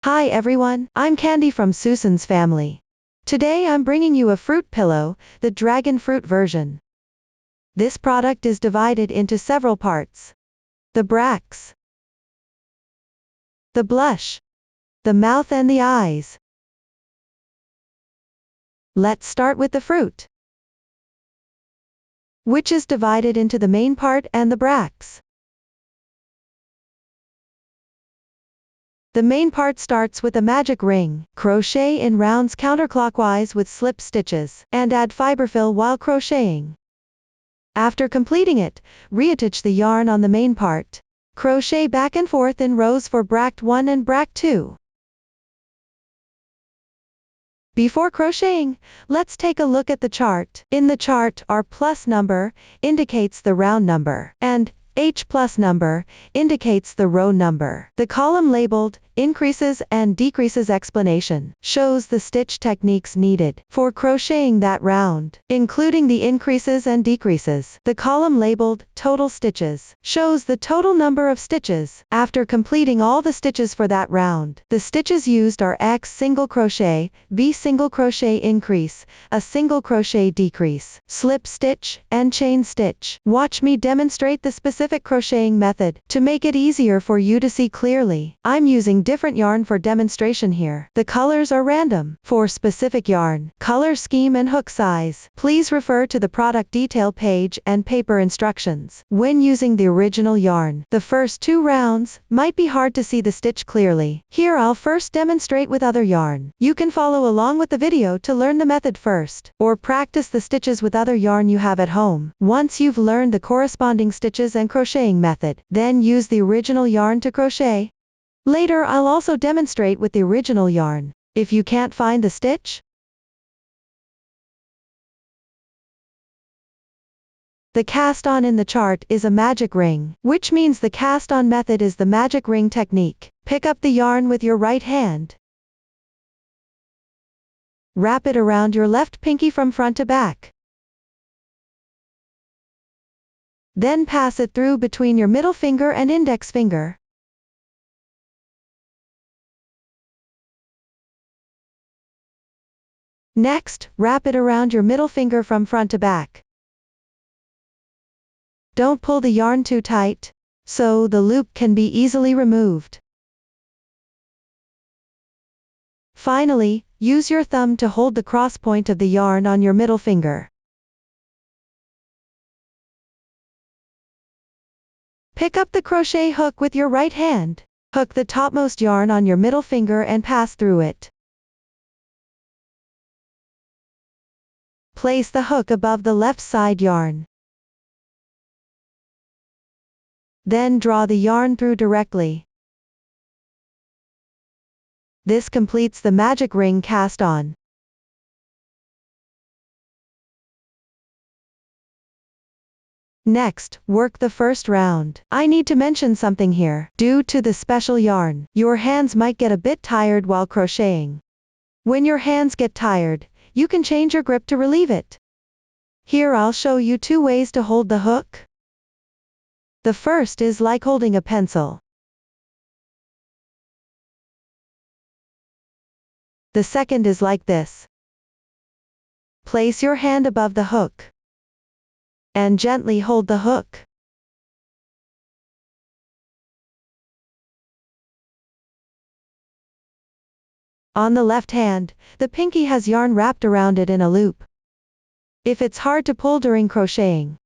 Hi everyone, I'm Candy from Susan's family. Today I'm bringing you a fruit pillow, the dragon fruit version. This product is divided into several parts. The Bracts, the blush, the mouth and the eyes. Let's start with the fruit, which is divided into the main part and the bracts. The main part starts with a magic ring. Crochet in rounds counterclockwise with slip stitches, and add fiberfill while crocheting. After completing it, reattach the yarn on the main part. Crochet back and forth in rows for Bract 1 and Bract 2. Before crocheting, let's take a look at the chart. In the chart, our plus number indicates the round number, and H plus number indicates the row number. The column labeled increases and decreases explanation shows the stitch techniques needed for crocheting that round, including the increases and decreases. The column labeled total stitches shows the total number of stitches after completing all the stitches for that round. The stitches used are X single crochet, B single crochet increase, a single crochet decrease, slip stitch, and chain stitch. Watch me demonstrate the specific crocheting method to make it easier for you to see clearly. I'm using different yarn for demonstration here. The colors are random. For specific yarn, color scheme and hook size, please refer to the product detail page and paper instructions. When using the original yarn, the first 2 rounds might be hard to see the stitch clearly. Here I'll first demonstrate with other yarn. You can follow along with the video to learn the method first, or practice the stitches with other yarn you have at home. Once you've learned the corresponding stitches and crocheting method, then use the original yarn to crochet. Later I'll also demonstrate with the original yarn. If you can't find the stitch, the cast on in the chart is a magic ring, which means the cast on method is the magic ring technique. Pick up the yarn with your right hand. Wrap it around your left pinky from front to back. Then pass it through between your middle finger and index finger. Next, wrap it around your middle finger from front to back. Don't pull the yarn too tight, so the loop can be easily removed. Finally, use your thumb to hold the cross point of the yarn on your middle finger. Pick up the crochet hook with your right hand. Hook the topmost yarn on your middle finger and pass through it. Place the hook above the left side yarn. Then draw the yarn through directly. This completes the magic ring cast on. Next, work the first round. I need to mention something here. Due to the special yarn, your hands might get a bit tired while crocheting. When your hands get tired, you can change your grip to relieve it. Here I'll show you 2 ways to hold the hook. The first is like holding a pencil. The second is like this. Place your hand above the hook and gently hold the hook. On the left hand, the pinky has yarn wrapped around it in a loop. If it's hard to pull during crocheting,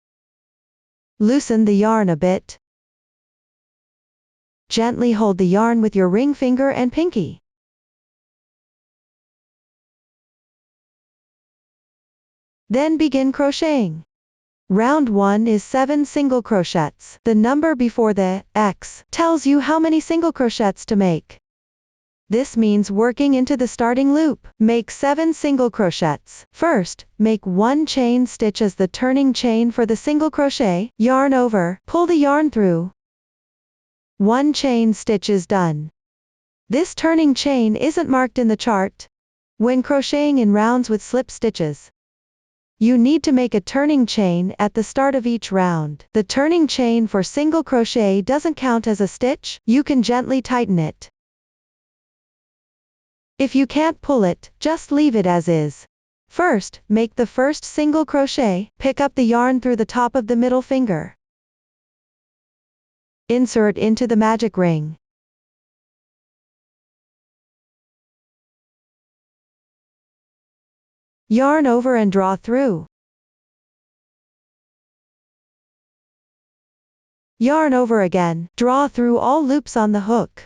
loosen the yarn a bit. Gently hold the yarn with your ring finger and pinky. Then begin crocheting. Round 1 is 7 single crochets. The number before the X tells you how many single crochets to make. This means working into the starting loop. Make 7 single crochets. First, make 1 chain stitch as the turning chain for the single crochet. Yarn over, pull the yarn through. 1 chain stitch is done. This turning chain isn't marked in the chart. When crocheting in rounds with slip stitches, you need to make a turning chain at the start of each round. The turning chain for single crochet doesn't count as a stitch. You can gently tighten it. If you can't pull it, just leave it as is. First, make the first single crochet, pick up the yarn through the top of the middle finger. Insert into the magic ring. Yarn over and draw through. Yarn over again, draw through all loops on the hook.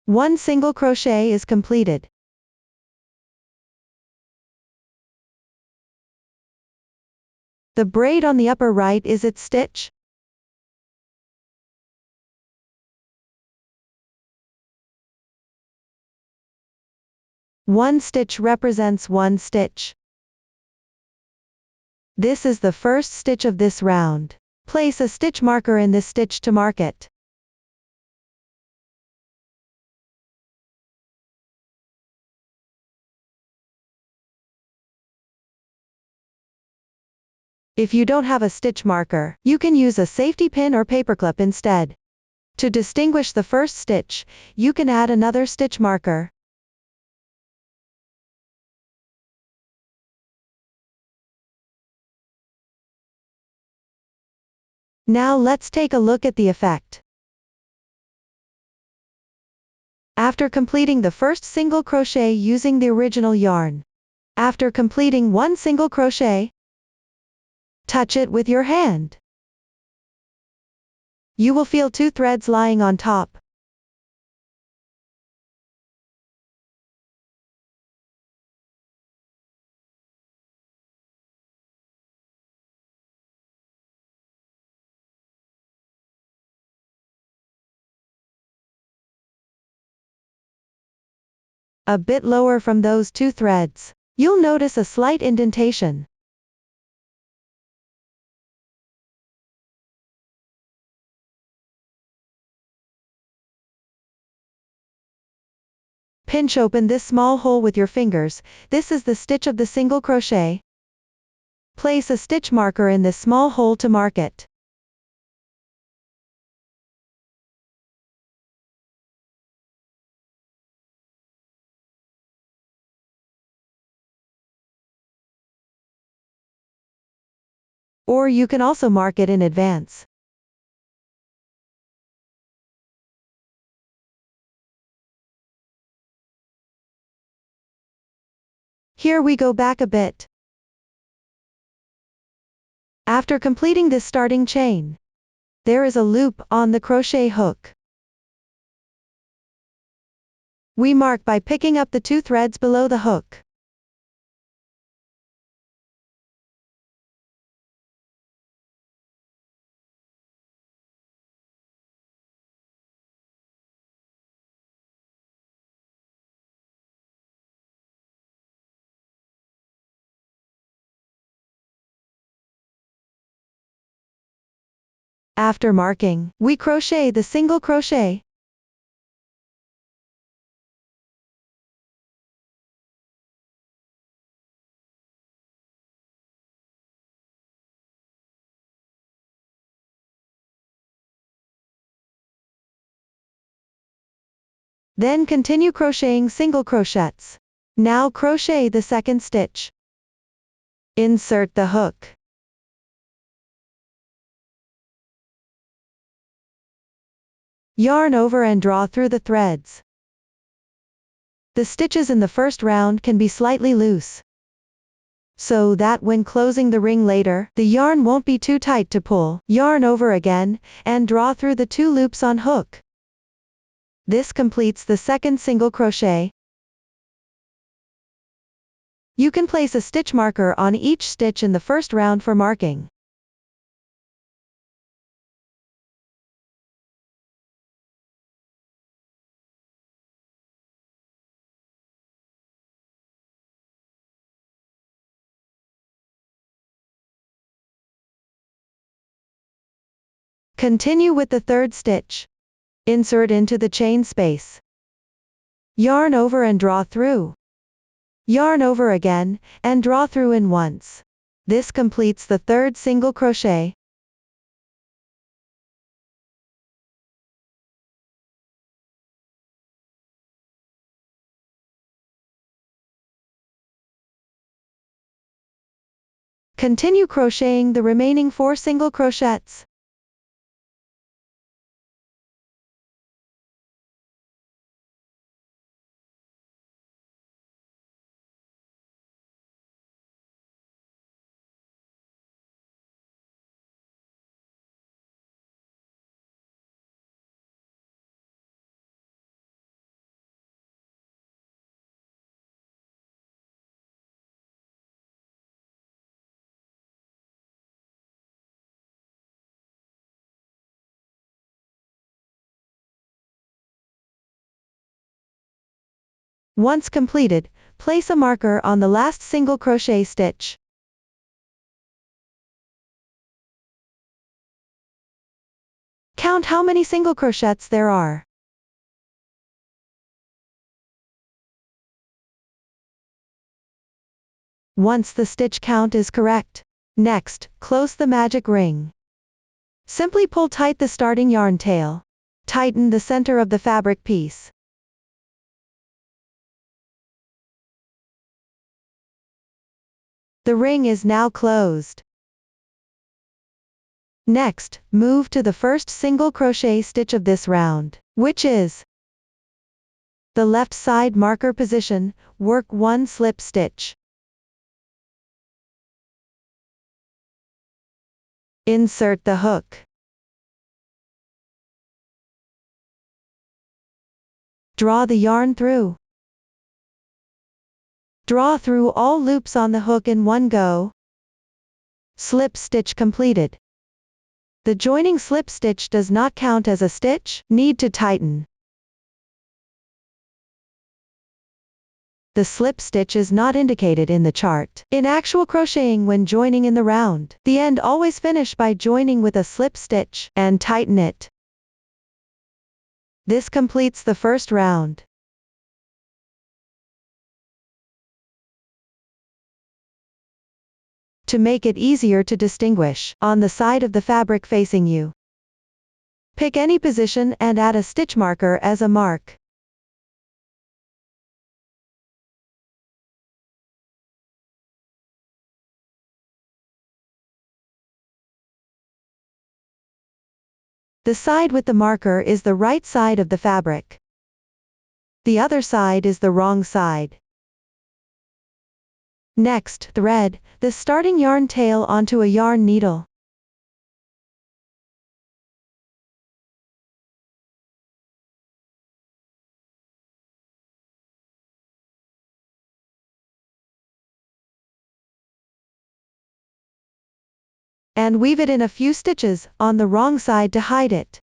One single crochet is completed. The braid on the upper right is its stitch. One stitch represents one stitch. This is the first stitch of this round. Place a stitch marker in this stitch to mark it. If you don't have a stitch marker, you can use a safety pin or paperclip instead. To distinguish the first stitch, you can add another stitch marker. Now let's take a look at the effect. After completing the first single crochet using the original yarn. After completing one single crochet, touch it with your hand. You will feel two threads lying on top. A bit lower from those two threads, you'll notice a slight indentation. Pinch open this small hole with your fingers. This is the stitch of the single crochet. Place a stitch marker in this small hole to mark it. Or you can also mark it in advance. Here we go back a bit. After completing this starting chain, there is a loop on the crochet hook. We mark by picking up the two threads below the hook. After marking, we crochet the single crochet. Then continue crocheting single crochets. Now crochet the second stitch. Insert the hook. Yarn over and draw through the threads. The stitches in the first round can be slightly loose, so that when closing the ring later, the yarn won't be too tight to pull. Yarn over again, and draw through the two loops on hook. This completes the second single crochet. You can place a stitch marker on each stitch in the first round for marking. Continue with the third stitch. Insert into the chain space. Yarn over and draw through. Yarn over again, and draw through in once. This completes the third single crochet. Continue crocheting the remaining 4 single crochets. Once completed, place a marker on the last single crochet stitch. Count how many single crochets there are. Once the stitch count is correct, next, close the magic ring. Simply pull tight the starting yarn tail. Tighten the center of the fabric piece. The ring is now closed. Next, move to the first single crochet stitch of this round, which is the left side marker position. Work 1 slip stitch. Insert the hook. Draw the yarn through. Draw through all loops on the hook in one go. Slip stitch completed. The joining slip stitch does not count as a stitch. Need to tighten. The slip stitch is not indicated in the chart. In actual crocheting when joining in the round, the end always finish by joining with a slip stitch, and tighten it. This completes the first round. To make it easier to distinguish, on the side of the fabric facing you, pick any position and add a stitch marker as a mark. The side with the marker is the right side of the fabric. The other side is the wrong side. Next, thread the starting yarn tail onto a yarn needle. And weave it in a few stitches on the wrong side to hide it,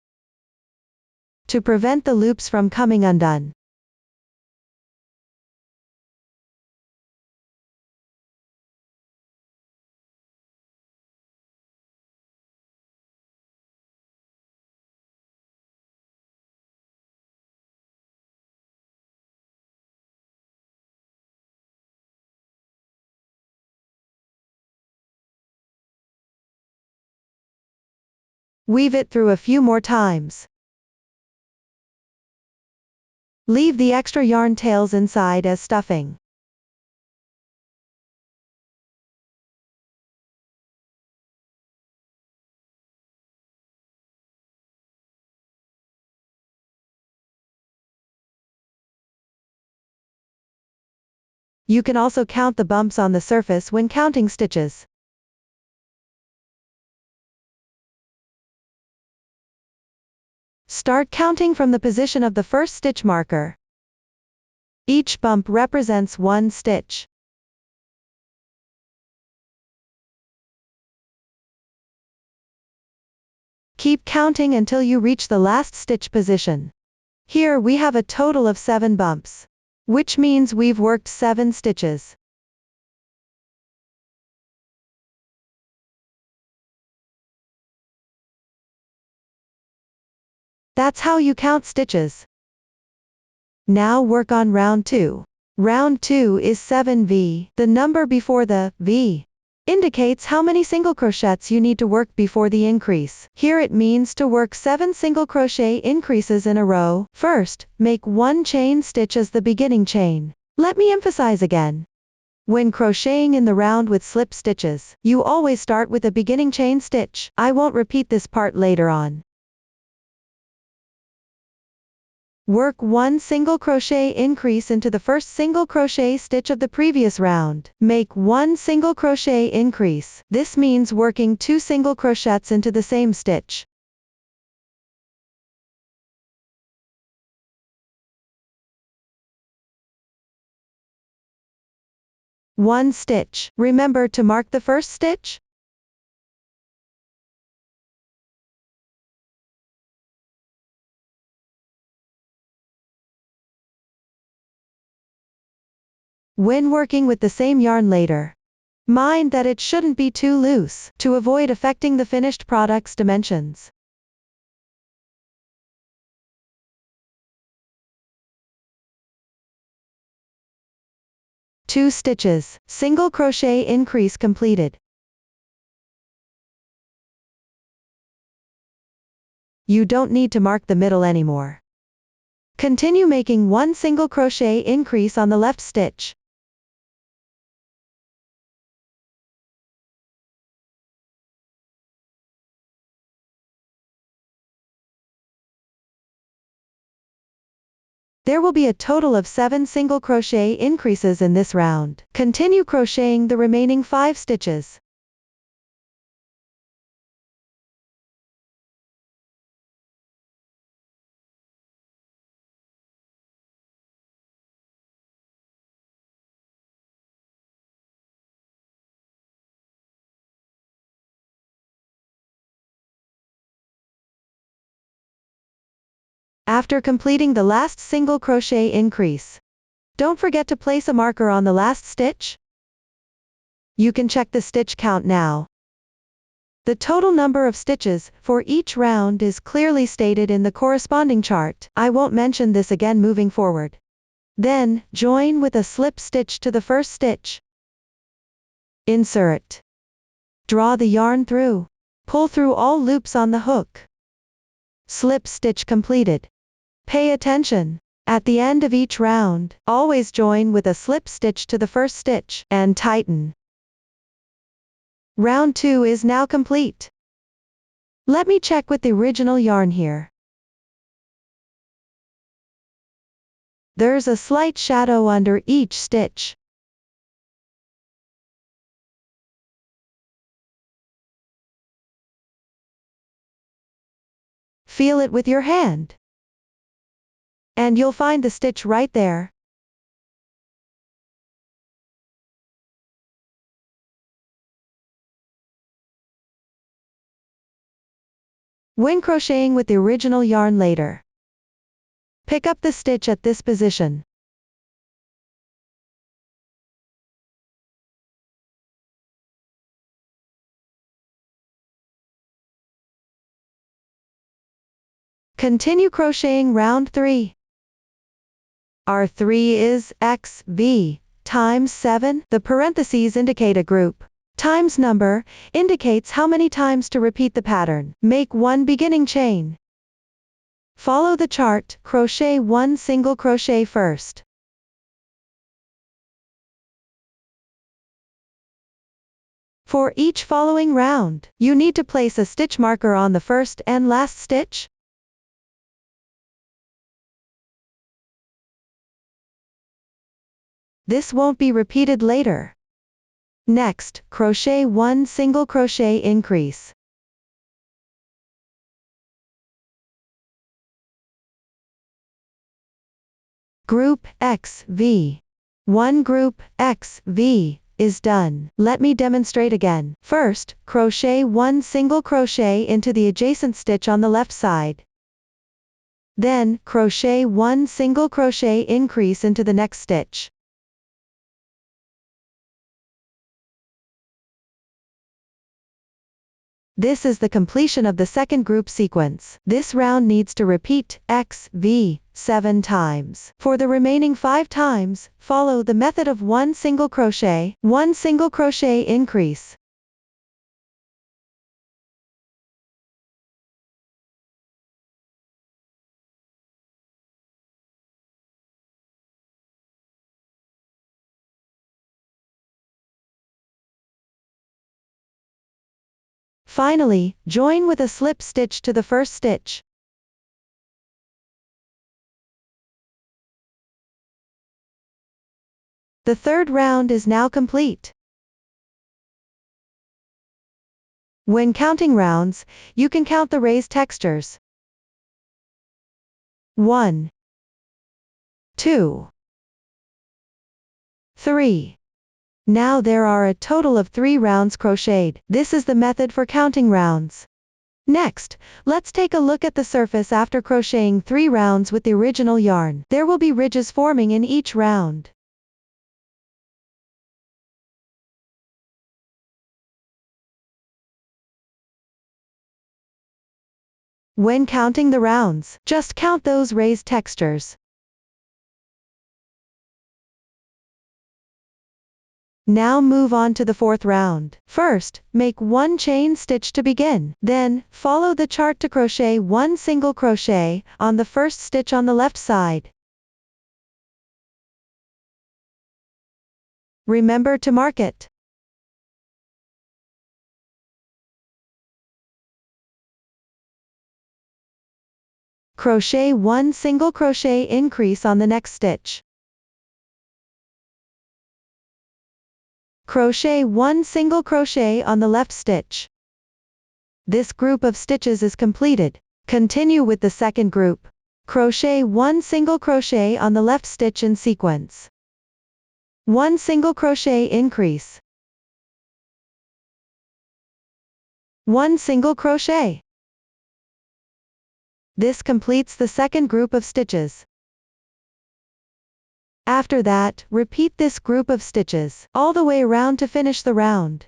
to prevent the loops from coming undone. Weave it through a few more times. Leave the extra yarn tails inside as stuffing. You can also count the bumps on the surface when counting stitches. Start counting from the position of the first stitch marker. Each bump represents 1 stitch. Keep counting until you reach the last stitch position. Here we have a total of 7 bumps, which means we've worked 7 stitches. That's how you count stitches. Now work on round 2. Round 2 is 7V. The number before the V indicates how many single crochets you need to work before the increase. Here it means to work 7 single crochet increases in a row. First, make 1 chain stitch as the beginning chain. Let me emphasize again. When crocheting in the round with slip stitches, you always start with a beginning chain stitch. I won't repeat this part later on. Work one single crochet increase into the first single crochet stitch of the previous round. Make one single crochet increase. This means working 2 single crochets into the same stitch. One stitch. Remember to mark the first stitch? When working with the same yarn later, mind that it shouldn't be too loose, to avoid affecting the finished product's dimensions. Two stitches, single crochet increase completed. You don't need to mark the middle anymore. Continue making one single crochet increase on the left stitch. There will be a total of 7 single crochet increases in this round. Continue crocheting the remaining 5 stitches. After completing the last single crochet increase, don't forget to place a marker on the last stitch. You can check the stitch count now. The total number of stitches for each round is clearly stated in the corresponding chart. I won't mention this again moving forward. Then, join with a slip stitch to the first stitch. Insert. Draw the yarn through. Pull through all loops on the hook. Slip stitch completed. Pay attention. At the end of each round, always join with a slip stitch to the first stitch, and tighten. Round 2 is now complete. Let me check with the original yarn here. There's a slight shadow under each stitch. Feel it with your hand. And you'll find the stitch right there. When crocheting with the original yarn later, pick up the stitch at this position. Continue crocheting round 3. R3 is XV times 7. The parentheses indicate a group. Times number indicates how many times to repeat the pattern. Make one beginning chain. Follow the chart, crochet one single crochet first. For each following round, you need to place a stitch marker on the first and last stitch. This won't be repeated later. Next, crochet one single crochet increase. Group XV. One group XV is done. Let me demonstrate again. First, crochet one single crochet into the adjacent stitch on the left side. Then, crochet one single crochet increase into the next stitch. This is the completion of the second group sequence. This round needs to repeat XV 7 times. For the remaining 5 times, follow the method of one single crochet increase. Finally, join with a slip stitch to the first stitch. The third round is now complete. When counting rounds, you can count the raised textures. 1, 2, 3. Now there are a total of 3 rounds crocheted. This is the method for counting rounds. Next, let's take a look at the surface after crocheting 3 rounds with the original yarn. There will be ridges forming in each round. When counting the rounds, just count those raised textures. Now move on to the fourth round. First, make 1 chain stitch to begin. Then, follow the chart to crochet 1 single crochet on the first stitch on the left side. Remember to mark it. Crochet 1 single crochet increase on the next stitch. Crochet 1 single crochet on the left stitch. This group of stitches is completed. Continue with the second group. Crochet 1 single crochet on the left stitch in sequence. 1 single crochet increase. 1 single crochet. This completes the second group of stitches. After that, repeat this group of stitches all the way around to finish the round.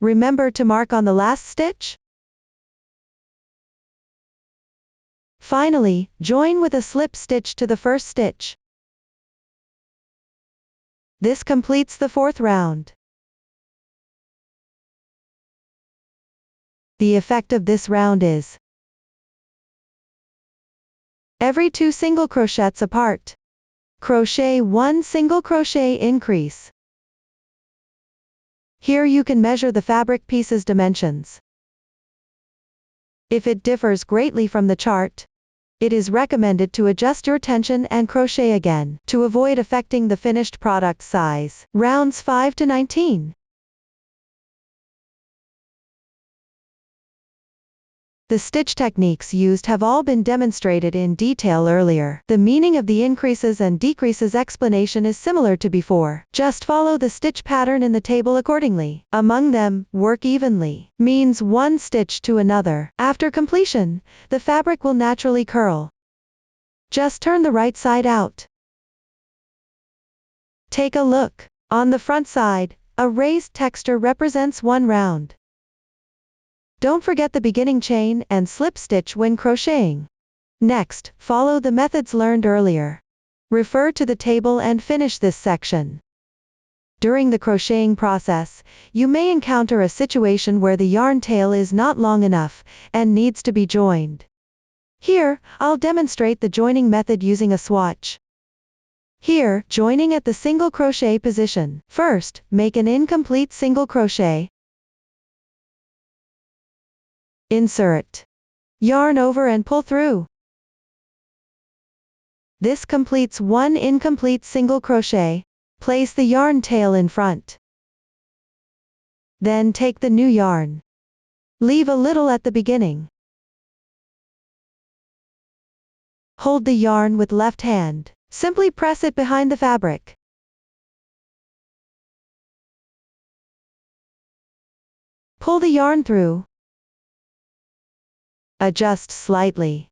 Remember to mark on the last stitch? Finally, join with a slip stitch to the first stitch. This completes the fourth round. The effect of this round is every 2 single crochets apart. Crochet 1 single crochet increase. Here you can measure the fabric piece's dimensions. If it differs greatly from the chart, it is recommended to adjust your tension and crochet again to avoid affecting the finished product size. Rounds 5 to 19. The stitch techniques used have all been demonstrated in detail earlier. The meaning of the increases and decreases explanation is similar to before. Just follow the stitch pattern in the table accordingly. Among them, work evenly means 1 stitch to another. After completion, the fabric will naturally curl. Just turn the right side out. Take a look. On the front side, a raised texture represents 1 round. Don't forget the beginning chain and slip stitch when crocheting. Next, follow the methods learned earlier. Refer to the table and finish this section. During the crocheting process, you may encounter a situation where the yarn tail is not long enough and needs to be joined. Here, I'll demonstrate the joining method using a swatch. Here, joining at the single crochet position. First, make an incomplete single crochet. Insert yarn over and pull through. This completes 1 incomplete single crochet. Place the yarn tail in front. Then take the new yarn. Leave a little at the beginning. Hold the yarn with left hand. Simply press it behind the fabric. Pull the yarn through. Adjust slightly.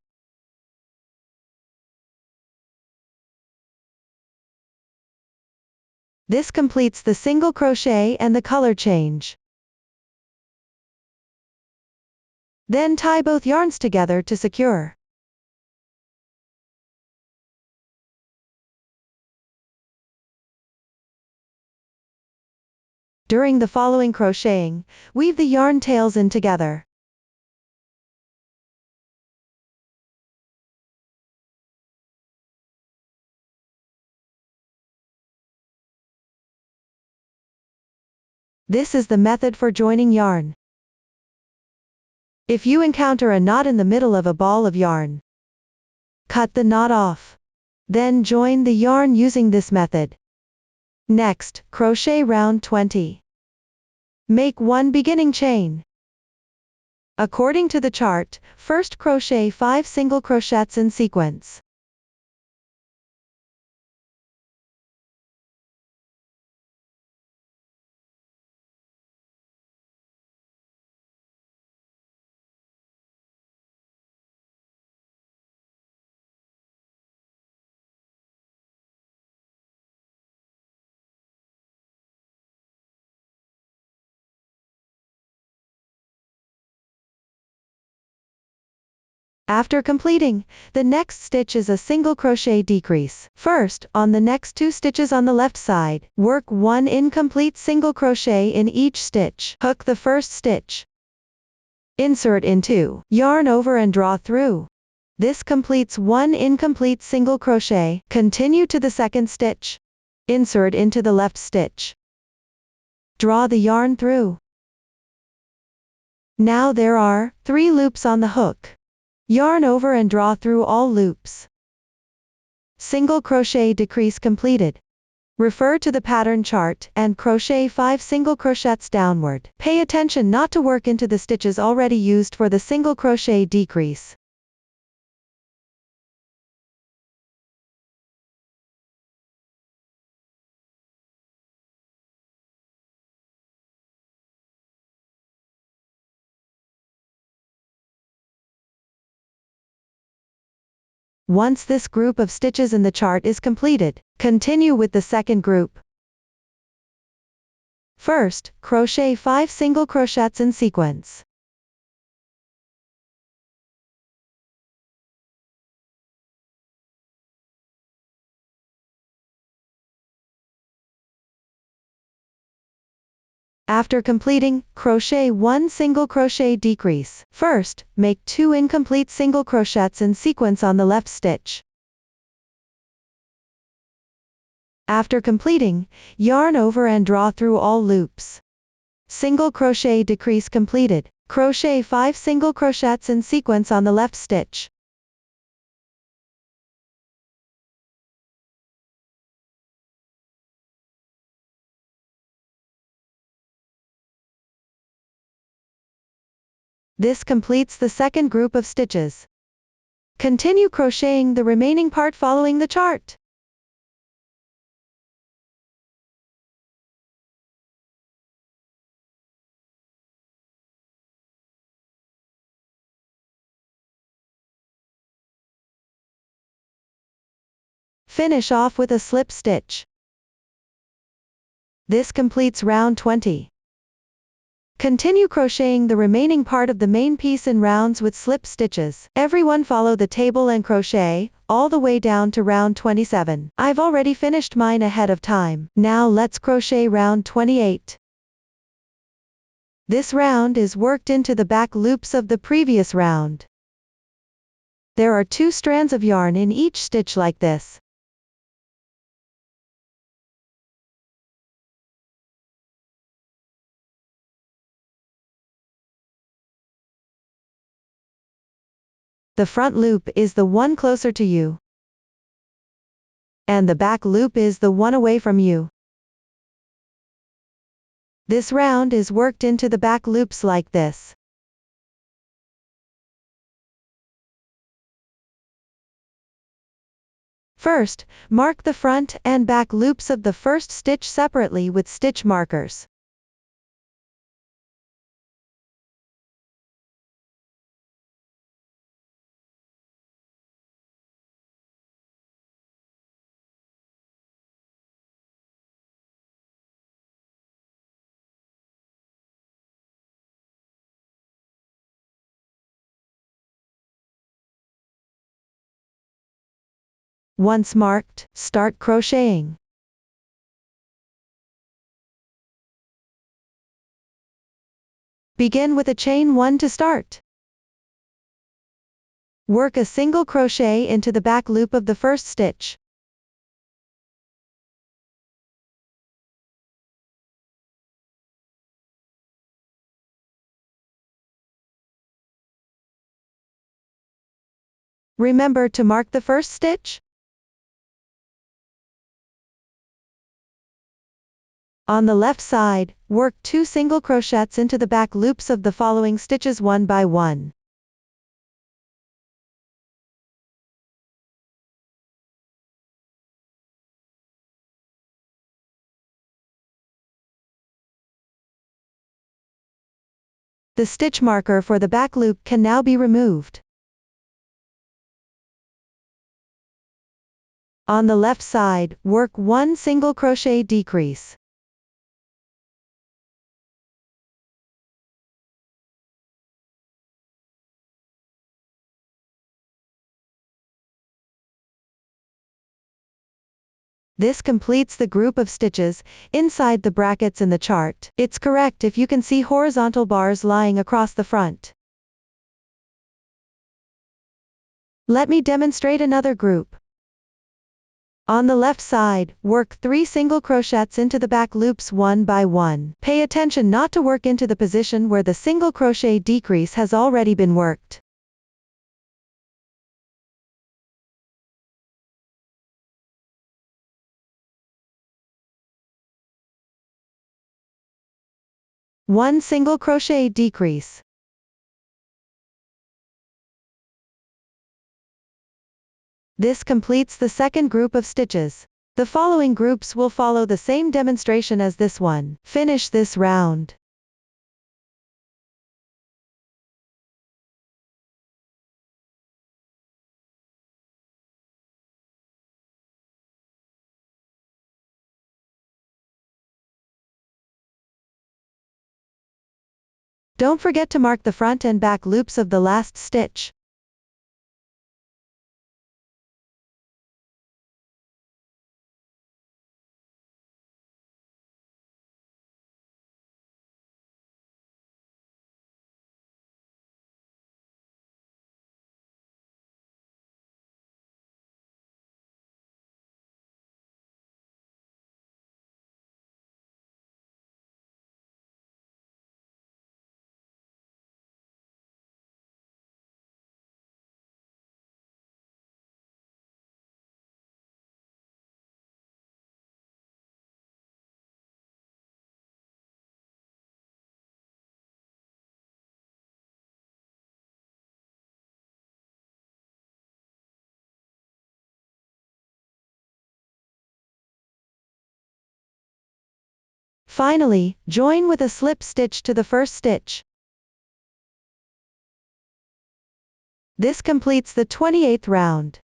This completes the single crochet and the color change. Then tie both yarns together to secure. During the following crocheting, weave the yarn tails in together. This is the method for joining yarn. If you encounter a knot in the middle of a ball of yarn, cut the knot off. Then join the yarn using this method. Next, crochet round 20. Make one beginning chain. According to the chart, first crochet 5 single crochets in sequence. After completing, the next stitch is a single crochet decrease. First, on the next 2 stitches on the left side, work 1 incomplete single crochet in each stitch. Hook the first stitch. Insert into, yarn over and draw through. This completes 1 incomplete single crochet. Continue to the second stitch. Insert into the left stitch. Draw the yarn through. Now there are 3 loops on the hook. Yarn over and draw through all loops. Single crochet decrease completed. Refer to the pattern chart and crochet 5 single crochets downward. Pay attention not to work into the stitches already used for the single crochet decrease. Once this group of stitches in the chart is completed, continue with the second group. First, crochet 5 single crochets in sequence. After completing, crochet 1 single crochet decrease. First, make 2 incomplete single crochets in sequence on the left stitch. After completing, yarn over and draw through all loops. Single crochet decrease completed. Crochet 5 single crochets in sequence on the left stitch. This completes the second group of stitches. Continue crocheting the remaining part following the chart. Finish off with a slip stitch. This completes round 20. Continue crocheting the remaining part of the main piece in rounds with slip stitches. Everyone follow the table and crochet, all the way down to round 27. I've already finished mine ahead of time. Now let's crochet round 28. This round is worked into the back loops of the previous round. There are 2 strands of yarn in each stitch like this. The front loop is the one closer to you, and the back loop is the one away from you. This round is worked into the back loops like this. First, mark the front and back loops of the first stitch separately with stitch markers. Once marked, start crocheting. Begin with a chain 1 to start. Work a single crochet into the back loop of the first stitch. Remember to mark the first stitch. On the left side, work 2 single crochets into the back loops of the following stitches one by one. The stitch marker for the back loop can now be removed. On the left side, work 1 single crochet decrease. This completes the group of stitches inside the brackets in the chart. It's correct if you can see horizontal bars lying across the front. Let me demonstrate another group. On the left side, work 3 single crochets into the back loops one by one. Pay attention not to work into the position where the single crochet decrease has already been worked. One single crochet decrease. This completes the second group of stitches. The following groups will follow the same demonstration as this one. Finish this round. Don't forget to mark the front and back loops of the last stitch. Finally, join with a slip stitch to the first stitch. This completes the 28th round.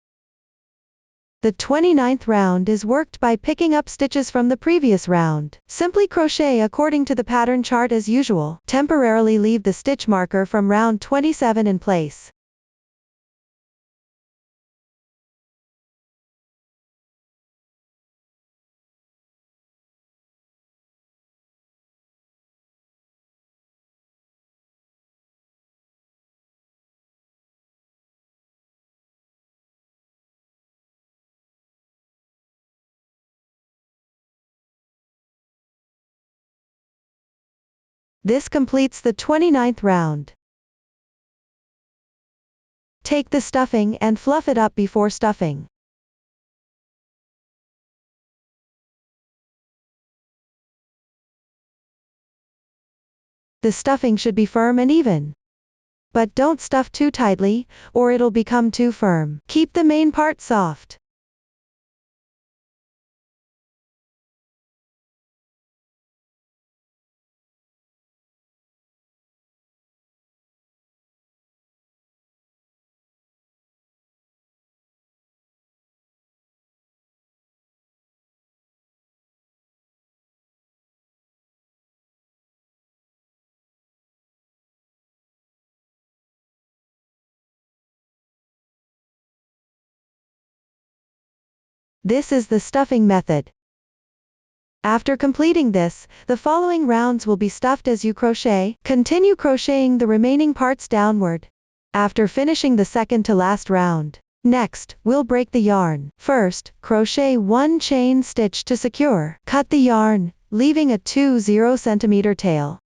The 29th round is worked by picking up stitches from the previous round. Simply crochet according to the pattern chart as usual. Temporarily leave the stitch marker from round 27 in place. This completes the 29th round. Take the stuffing and fluff it up before stuffing. The stuffing should be firm and even. But don't stuff too tightly, or it'll become too firm. Keep the main part soft. This is the stuffing method. After completing this, the following rounds will be stuffed as you crochet. Continue crocheting the remaining parts downward. After finishing the second to last round. Next, we'll break the yarn. First, crochet 1 chain stitch to secure. Cut the yarn, leaving a 20 cm tail.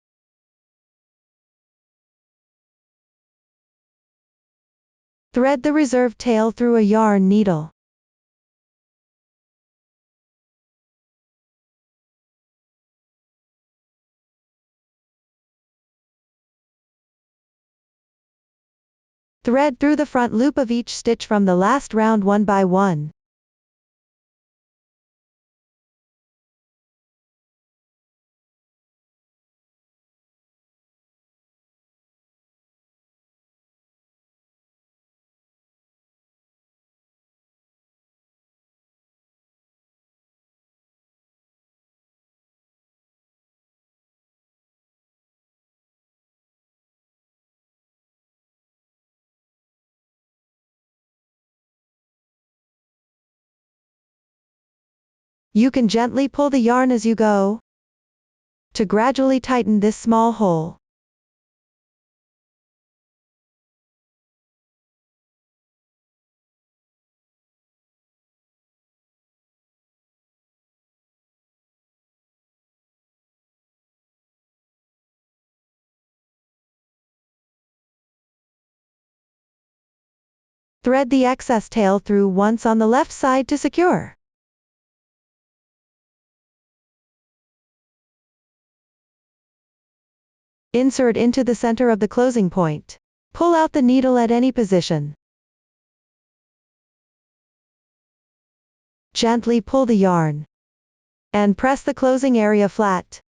Thread the reserved tail through a yarn needle. Thread through the front loop of each stitch from the last round one by one. You can gently pull the yarn as you go to gradually tighten this small hole. Thread the excess tail through once on the left side to secure. Insert into the center of the closing point. Pull out the needle at any position. Gently pull the yarn. And press the closing area flat.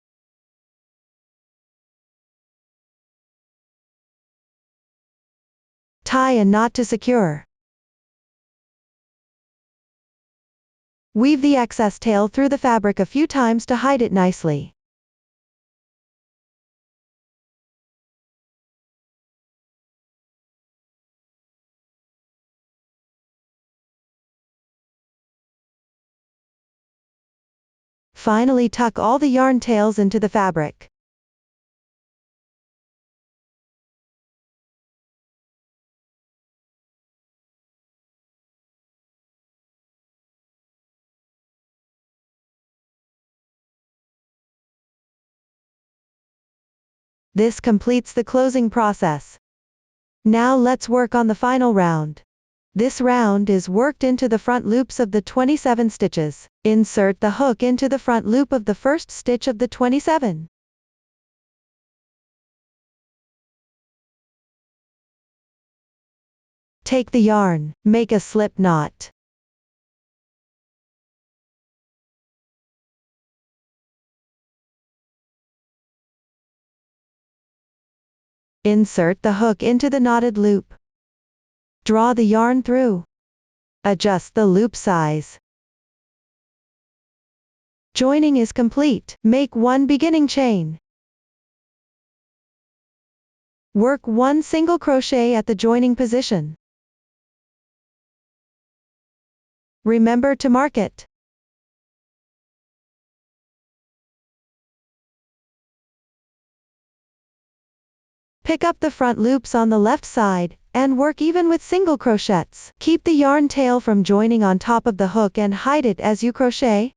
Tie a knot to secure. Weave the excess tail through the fabric a few times to hide it nicely. Finally, tuck all the yarn tails into the fabric. This completes the closing process. Now let's work on the final round. This round is worked into the front loops of the 27 stitches. Insert the hook into the front loop of the first stitch of the 27. Take the yarn, make a slip knot. Insert the hook into the knotted loop. Draw the yarn through. Adjust the loop size. Joining is complete. Make one beginning chain. Work one single crochet at the joining position. Remember to mark it. Pick up the front loops on the left side, and work even with single crochets. Keep the yarn tail from joining on top of the hook and hide it as you crochet.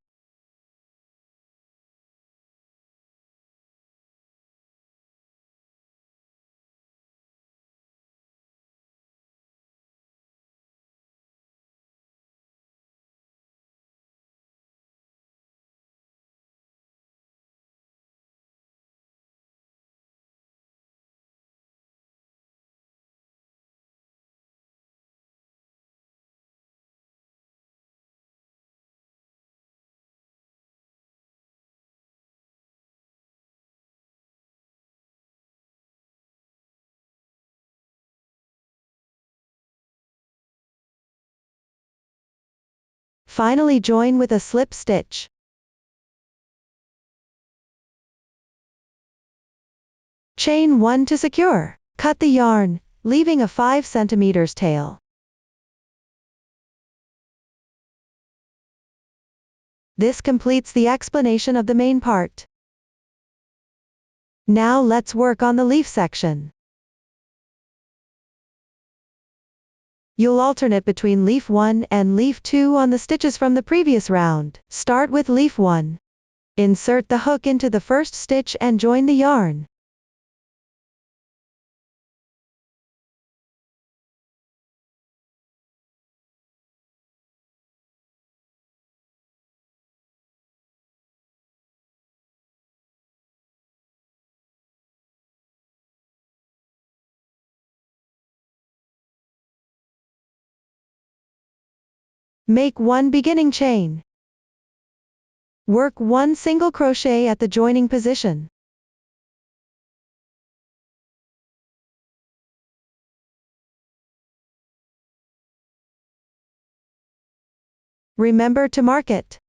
Finally, join with a slip stitch. Chain 1 to secure. Cut the yarn, leaving a 5 cm tail. This completes the explanation of the main part. Now let's work on the leaf section. You'll alternate between leaf 1 and leaf 2 on the stitches from the previous round. Start with leaf 1. Insert the hook into the first stitch and join the yarn. Make 1 beginning chain. Work 1 single crochet at the joining position. Remember to mark it.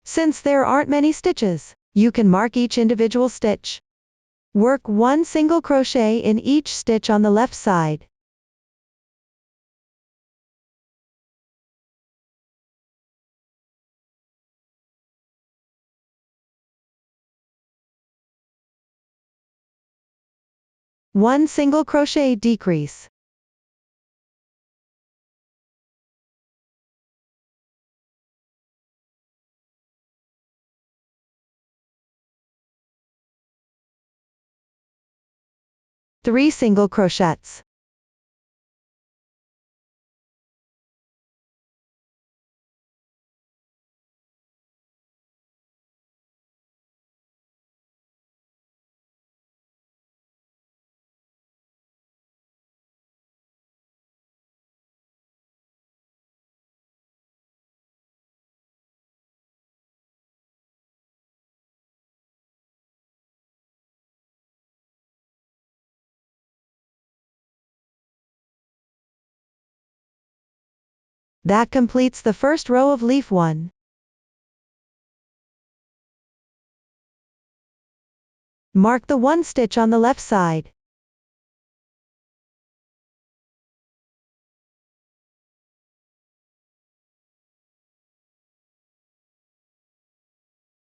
Since there aren't many stitches, you can mark each individual stitch. Work 1 single crochet in each stitch on the left side. One single crochet decrease. Three single crochets. That completes the first row of leaf 1. Mark the 1 stitch on the left side.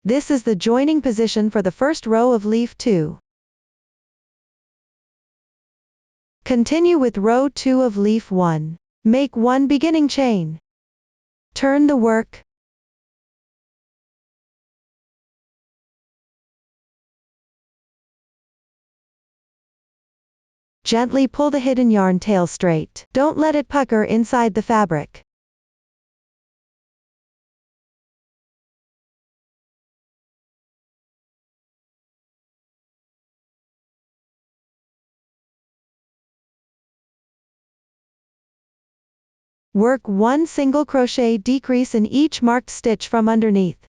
This is the joining position for the first row of leaf 2. Continue with row 2 of leaf 1. Make 1 beginning chain. Turn the work. Gently pull the hidden yarn tail straight. Don't let it pucker inside the fabric. Work 1 single crochet decrease in each marked stitch from underneath.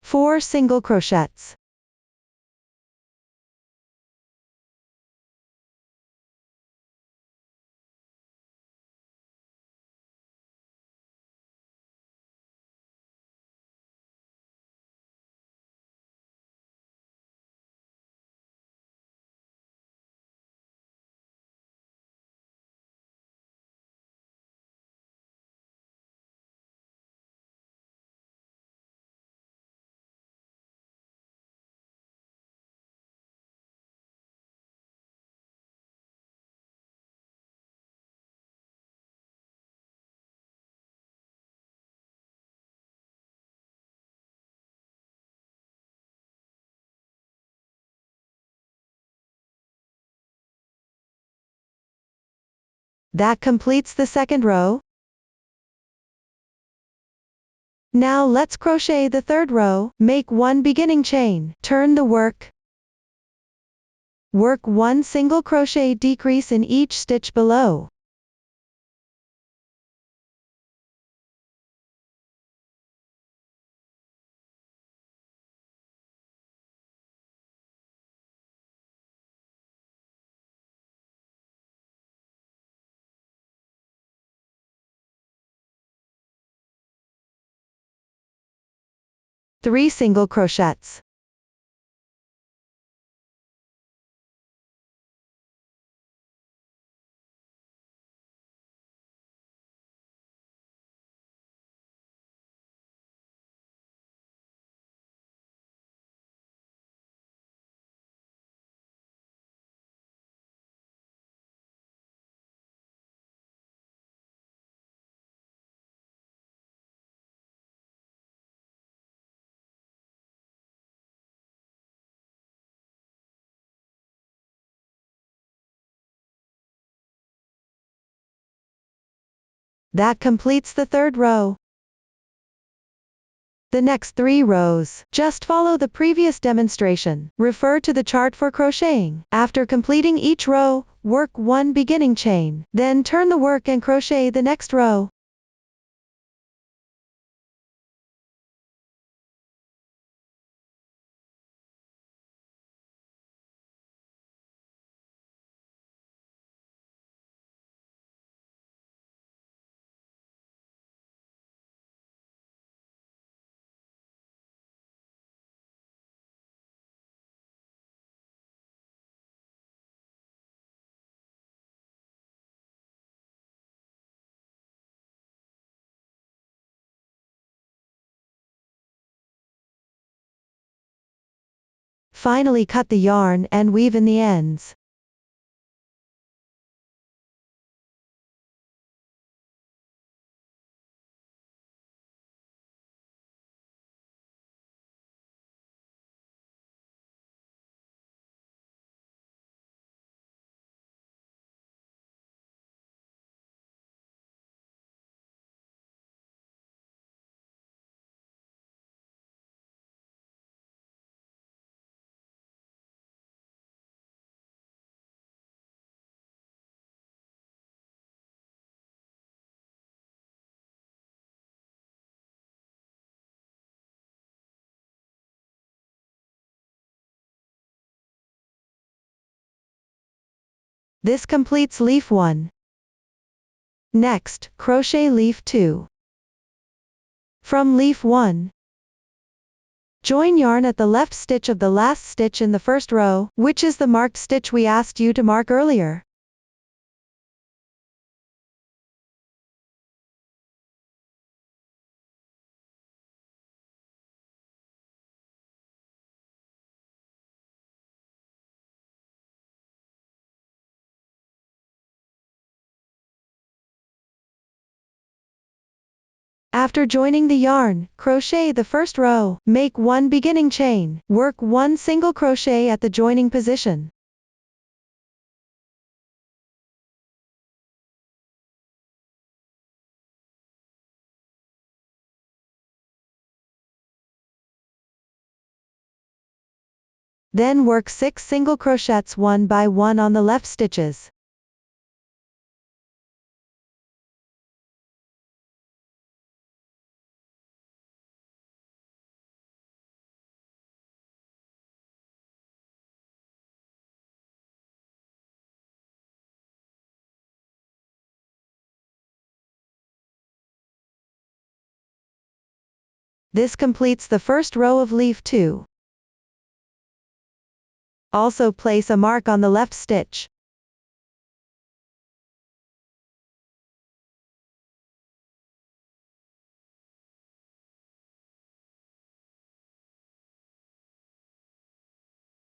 Four single crochets. That completes the second row. Now let's crochet the third row. Make 1 beginning chain. Turn the work. Work 1 single crochet decrease in each stitch below. 3 single crochets. That completes the third row. The next 3 rows, just follow the previous demonstration. Refer to the chart for crocheting. After completing each row, work 1 beginning chain, then turn the work and crochet the next row. Finally, cut the yarn and weave in the ends. This completes leaf 1. Next, crochet leaf 2. From leaf 1, join yarn at the left stitch of the last stitch in the first row, which is the marked stitch we asked you to mark earlier. After joining the yarn, crochet the first row, make 1 beginning chain, work 1 single crochet at the joining position. Then work 6 single crochets one by one on the left stitches. This completes the first row of leaf 2. Also place a mark on the left stitch.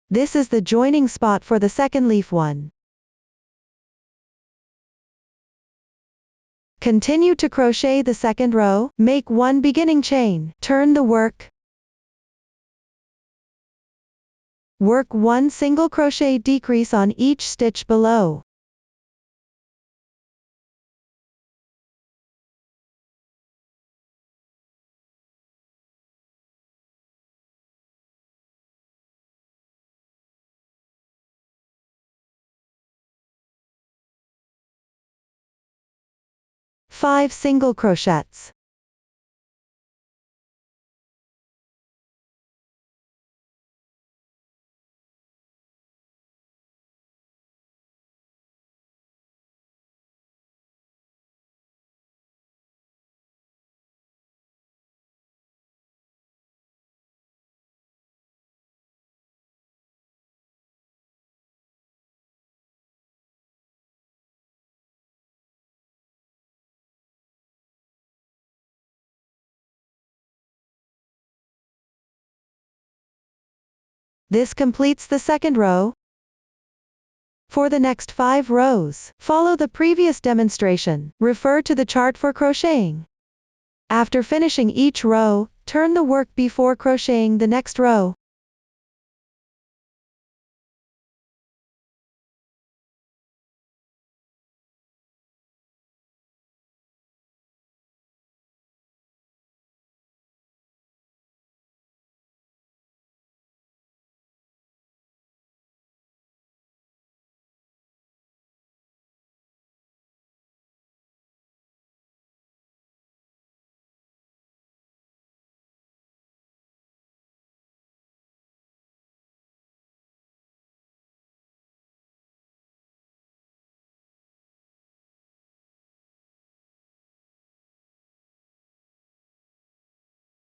This is the joining spot for the second leaf 1. Continue to crochet the second row, make 1 beginning chain, turn the work. Work 1 single crochet decrease on each stitch below. Five single crochets. This completes the second row. For the next 5 rows, follow the previous demonstration. Refer to the chart for crocheting. After finishing each row, turn the work before crocheting the next row.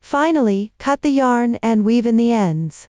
Finally, cut the yarn and weave in the ends.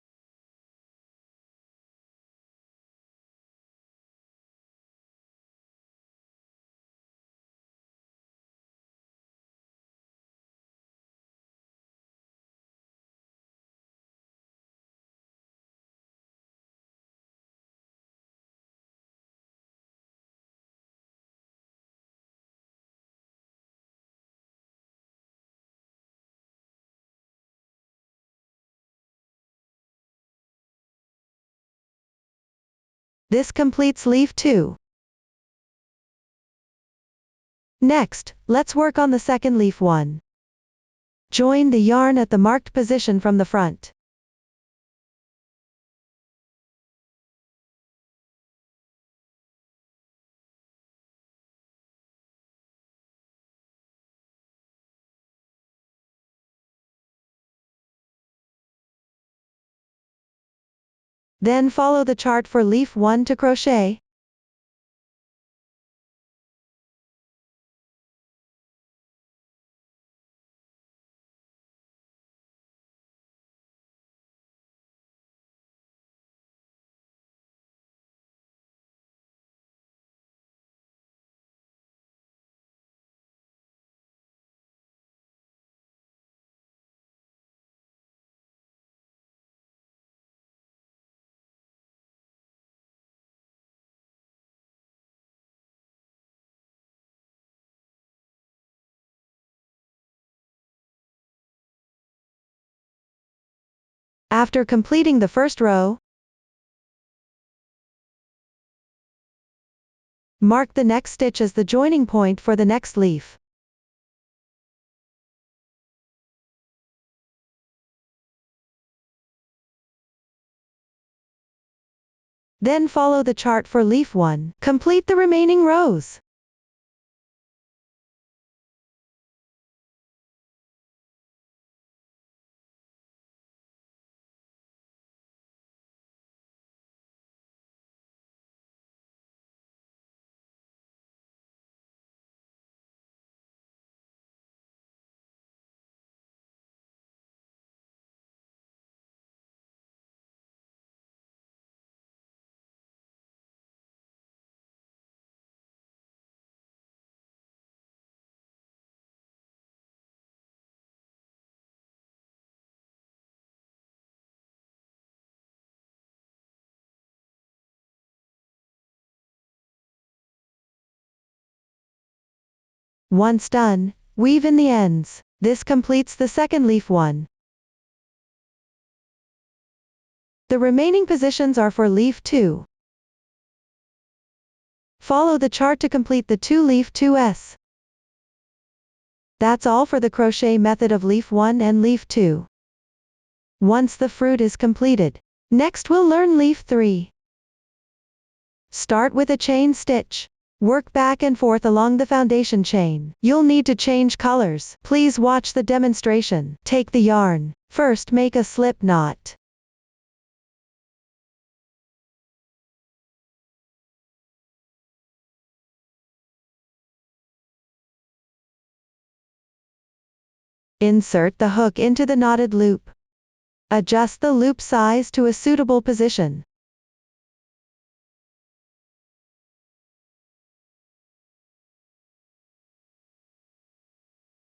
This completes leaf 2. Next, let's work on the second leaf 1. Join the yarn at the marked position from the front. Then follow the chart for leaf 1 to crochet. After completing the first row, mark the next stitch as the joining point for the next leaf. Then follow the chart for leaf 1. Complete the remaining rows. Once done, weave in the ends. This completes the second leaf 1. The remaining positions are for leaf 2. Follow the chart to complete the 2-leaf 2s. That's all for the crochet method of leaf 1 and leaf 2. Once the fruit is completed, next we'll learn leaf 3. Start with a chain stitch. Work back and forth along the foundation chain. You'll need to change colors. Please watch the demonstration. Take the yarn. First make a slip knot. Insert the hook into the knotted loop. Adjust the loop size to a suitable position.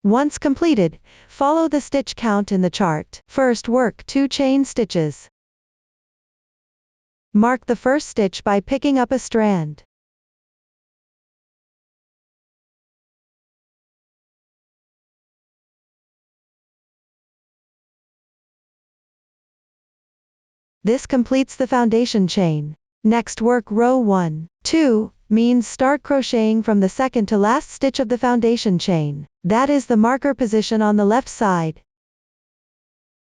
Once completed, follow the stitch count in the chart. First work 2 chain stitches. Mark the first stitch by picking up a strand. This completes the foundation chain. Next, work row 1, 2, means start crocheting from the second to last stitch of the foundation chain. That is the marker position on the left side.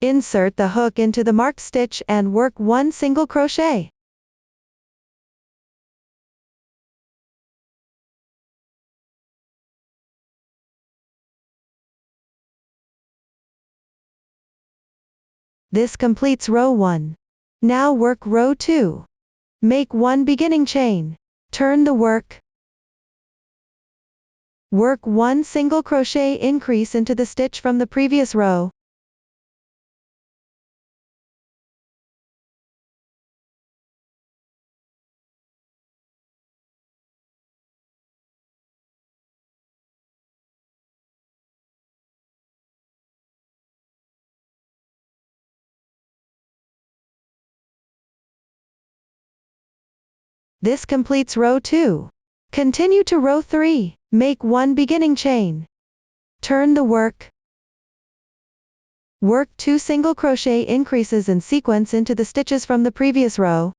Insert the hook into the marked stitch and work 1 single crochet. This completes row 1. Now work row 2. Make 1 beginning chain. Turn the work. Work 1 single crochet increase into the stitch from the previous row. This completes row 2. Continue to row 3. Make 1 beginning chain. Turn the work. Work 2 single crochet increases in sequence into the stitches from the previous row.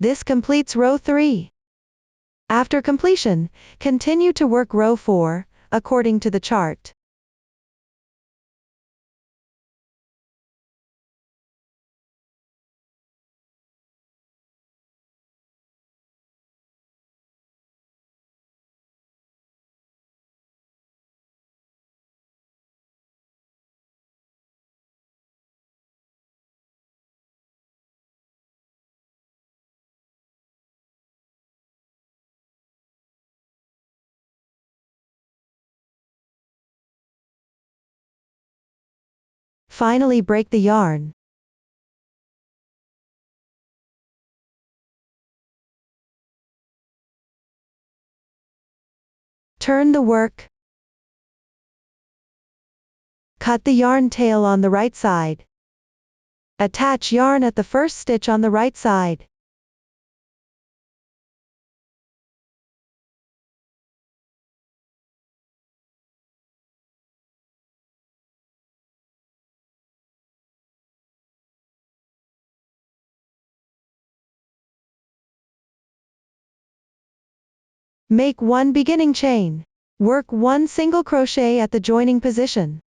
This completes row 3. After completion, continue to work row 4, according to the chart. Finally, break the yarn. Turn the work. Cut the yarn tail on the right side. Attach yarn at the first stitch on the right side. Make 1 beginning chain. Work 1 single crochet at the joining position.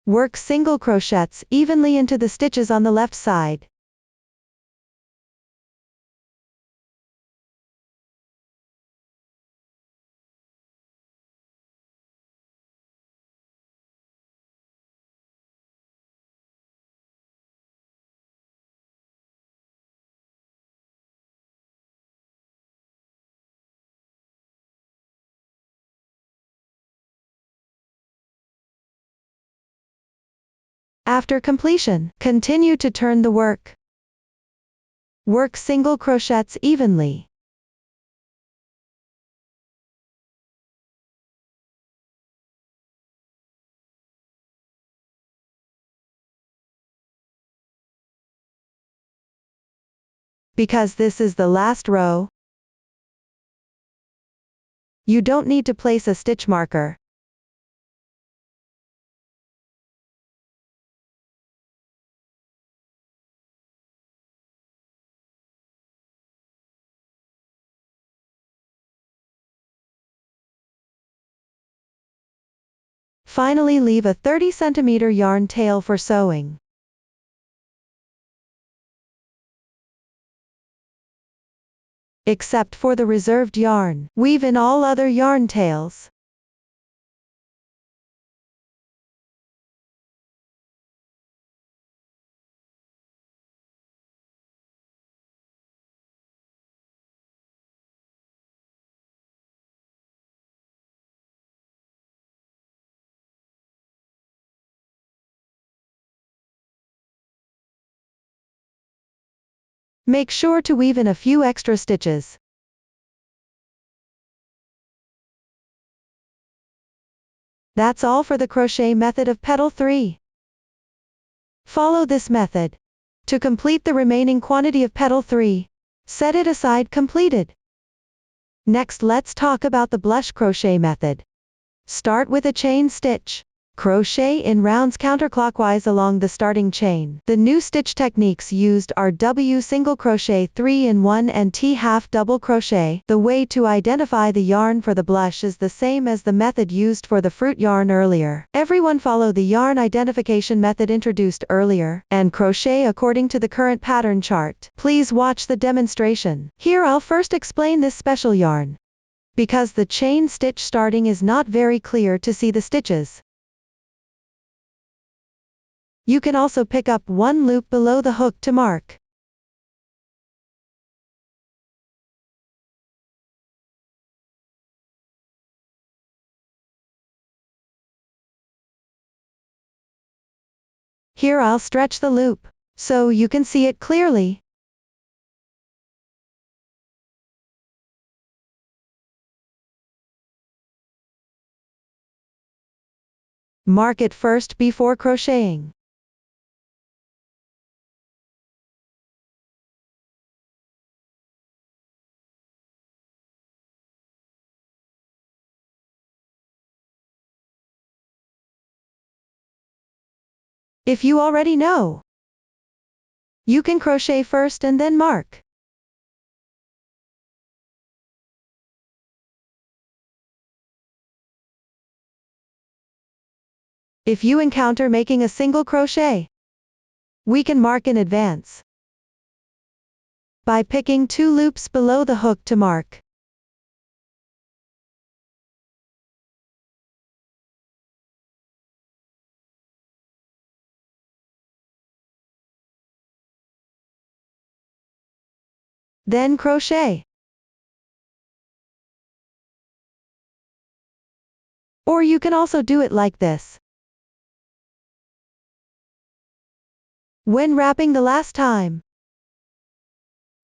Work single crochets evenly into the stitches on the left side. After completion, continue to turn the work. Work single crochets evenly. Because this is the last row, you don't need to place a stitch marker. Finally, leave a 30 cm yarn tail for sewing. except for the reserved yarn. Weave in all other yarn tails. Make sure to weave in a few extra stitches. That's all for the crochet method of petal 3. Follow this method. To complete the remaining quantity of petal 3, set it aside completed. Next, let's talk about the blush crochet method. Start with a chain stitch. Crochet in rounds counterclockwise along the starting chain. The new stitch techniques used are W single crochet 3 in 1 and T half double crochet. The way to identify the yarn for the blush is the same as the method used for the fruit yarn earlier. Everyone follow the yarn identification method introduced earlier, and crochet according to the current pattern chart. Please watch the demonstration. Here I'll first explain this special yarn, because the chain stitch starting is not very clear to see the stitches. You can also pick up one loop below the hook to mark. Here I'll stretch the loop, so you can see it clearly. Mark it first before crocheting. If you already know, you can crochet first and then mark. If you encounter making a single crochet, we can mark in advance by picking 2 loops below the hook to mark. Then crochet. Or you can also do it like this. When wrapping the last time,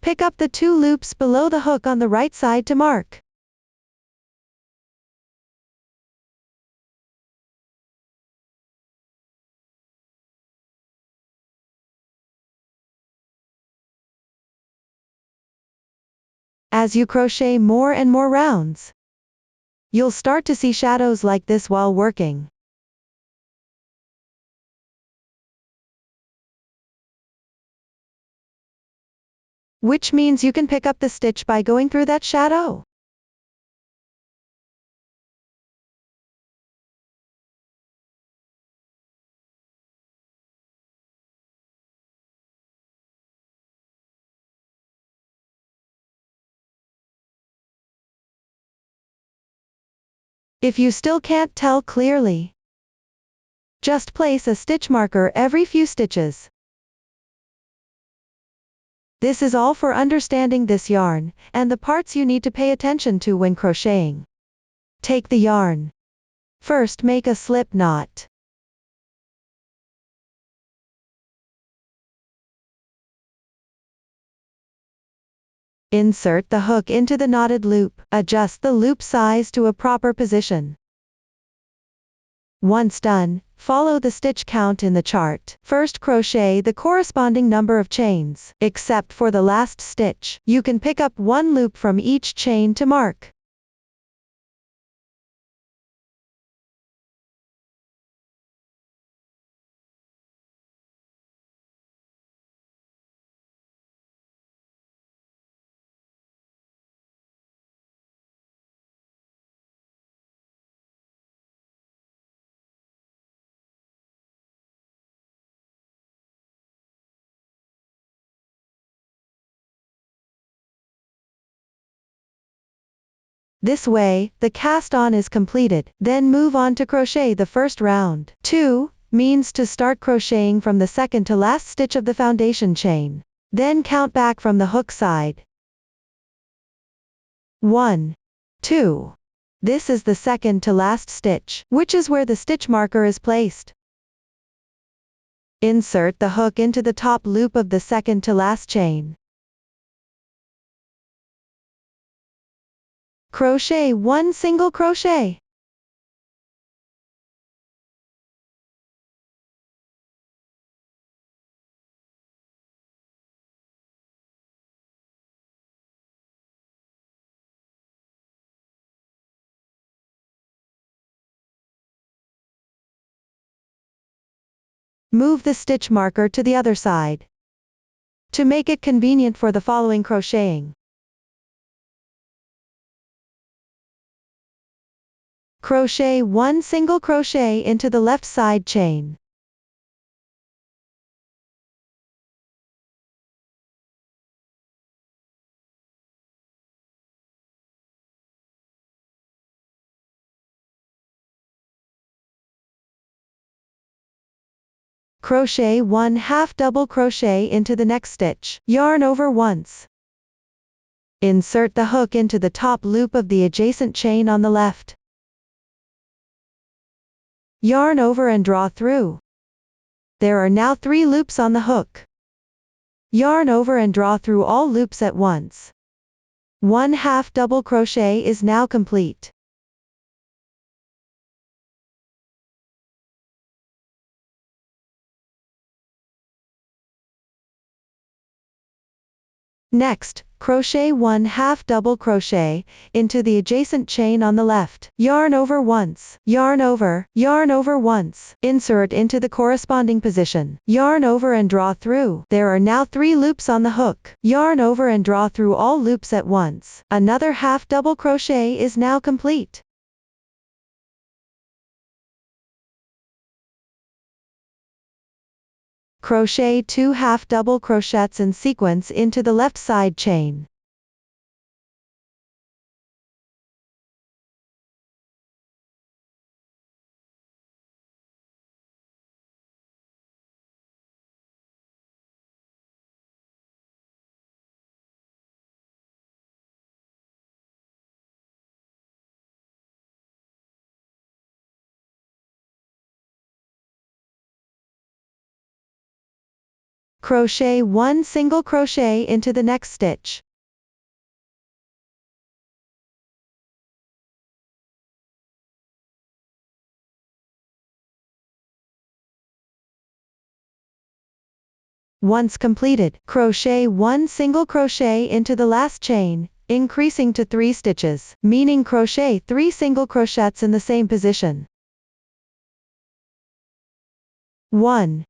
pick up the 2 loops below the hook on the right side to mark. As you crochet more and more rounds, you'll start to see shadows like this while working. Which means you can pick up the stitch by going through that shadow. If you still can't tell clearly, just place a stitch marker every few stitches. This is all for understanding this yarn, and the parts you need to pay attention to when crocheting. Take the yarn. First, make a slip knot. Insert the hook into the knotted loop. Adjust the loop size to a proper position. Once done, follow the stitch count in the chart. First, crochet the corresponding number of chains. Except for the last stitch, you can pick up 1 loop from each chain to mark. This way, the cast on is completed. Then move on to crochet the first round. 2 means to start crocheting from the second to last stitch of the foundation chain. Then count back from the hook side. 1, 2. This is the second to last stitch, which is where the stitch marker is placed. Insert the hook into the top loop of the second to last chain. Crochet 1 single crochet. Move the stitch marker to the other side to make it convenient for the following crocheting. Crochet 1 single crochet into the left side chain. Crochet 1/2 double crochet into the next stitch. Yarn over once. Insert the hook into the top loop of the adjacent chain on the left. Yarn over and draw through. There are now 3 loops on the hook. Yarn over and draw through all loops at once. 1/2 double crochet is now complete. Next, crochet 1/2 double crochet into the adjacent chain on the left. Yarn over once. Yarn over once. Insert into the corresponding position. Yarn over and draw through. There are now 3 loops on the hook. Yarn over and draw through all loops at once. Another half double crochet is now complete. Crochet 2 half double crochets in sequence into the left side chain. Crochet 1 single crochet into the next stitch. Once completed, crochet 1 single crochet into the last chain, increasing to 3 stitches, meaning crochet 3 single crochets in the same position. 1,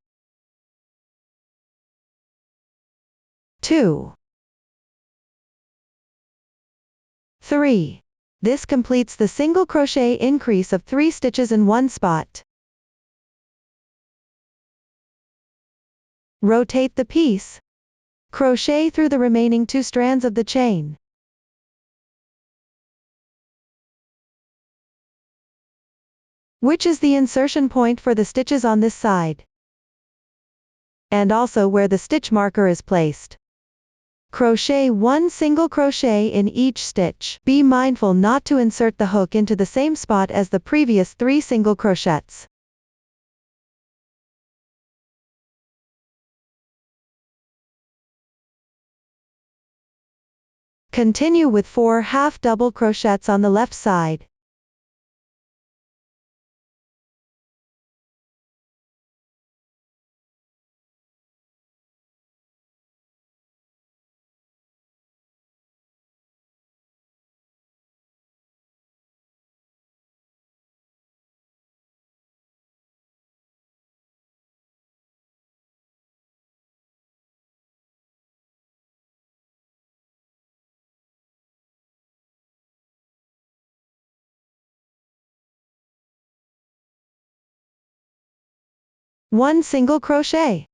2, 3. This completes the single crochet increase of 3 stitches in one spot. Rotate the piece. Crochet through the remaining 2 strands of the chain. Which is the insertion point for the stitches on this side, and also where the stitch marker is placed. Crochet 1 single crochet in each stitch. Be mindful not to insert the hook into the same spot as the previous 3 single crochets. Continue with 4 half double crochets on the left side. One single crochet.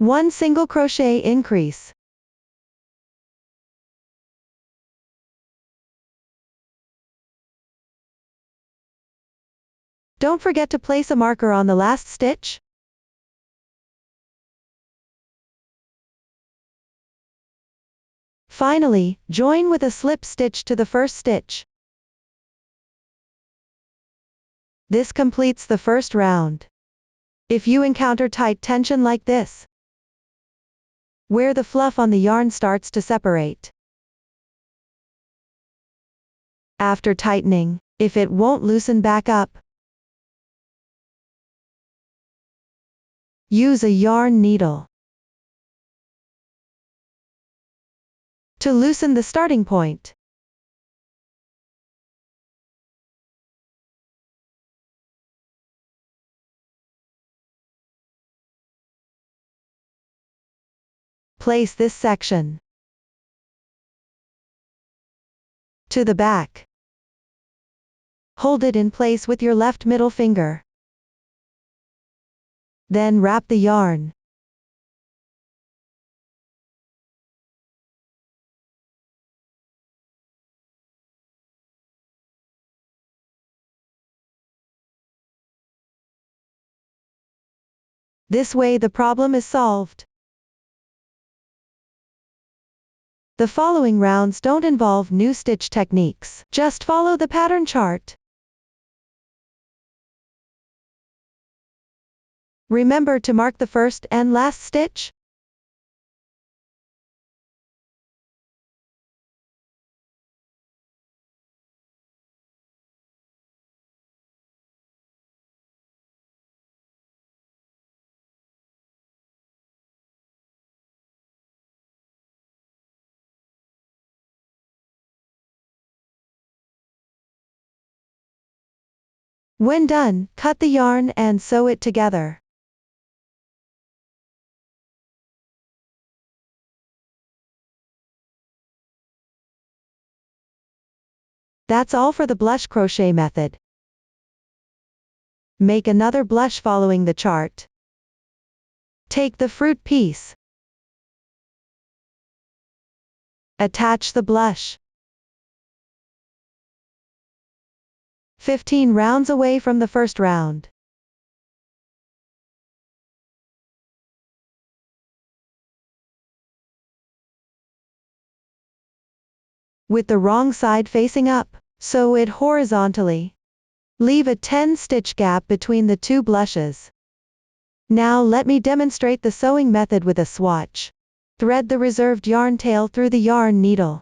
1 single crochet increase. Don't forget to place a marker on the last stitch. Finally, join with a slip stitch to the first stitch. This completes the first round. If you encounter tight tension like this, where the fluff on the yarn starts to separate. After tightening, if it won't loosen back up, use a yarn needle to loosen the starting point. Place this section to the back. Hold it in place with your left middle finger. Then wrap the yarn. This way the problem is solved. The following rounds don't involve new stitch techniques. Just follow the pattern chart. Remember to mark the first and last stitch. When done, cut the yarn and sew it together. That's all for the blush crochet method. Make another blush following the chart. Take the fruit piece. Attach the blush. 15 rounds away from the first round. With the wrong side facing up, sew it horizontally. Leave a 10-stitch gap between the two blushes. Now let me demonstrate the sewing method with a swatch. Thread the reserved yarn tail through the yarn needle.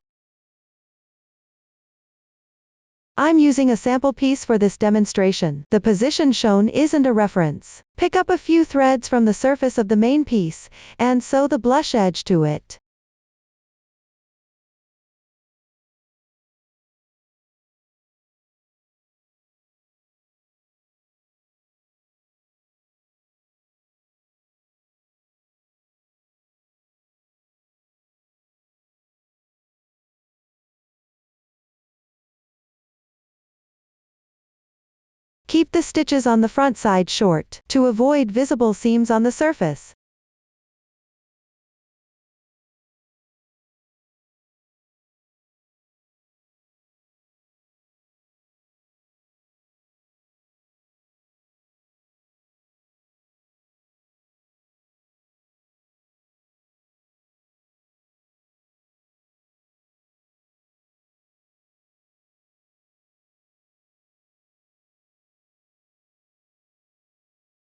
I'm using a sample piece for this demonstration. The position shown isn't a reference. Pick up a few threads from the surface of the main piece, and sew the blush edge to it. Keep the stitches on the front side short, to avoid visible seams on the surface.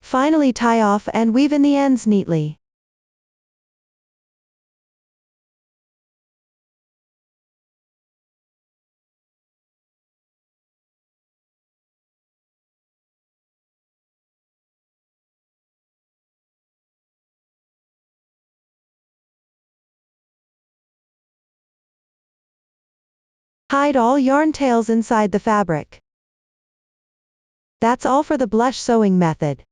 Finally tie off and weave in the ends neatly. Hide all yarn tails inside the fabric. That's all for the blush sewing method.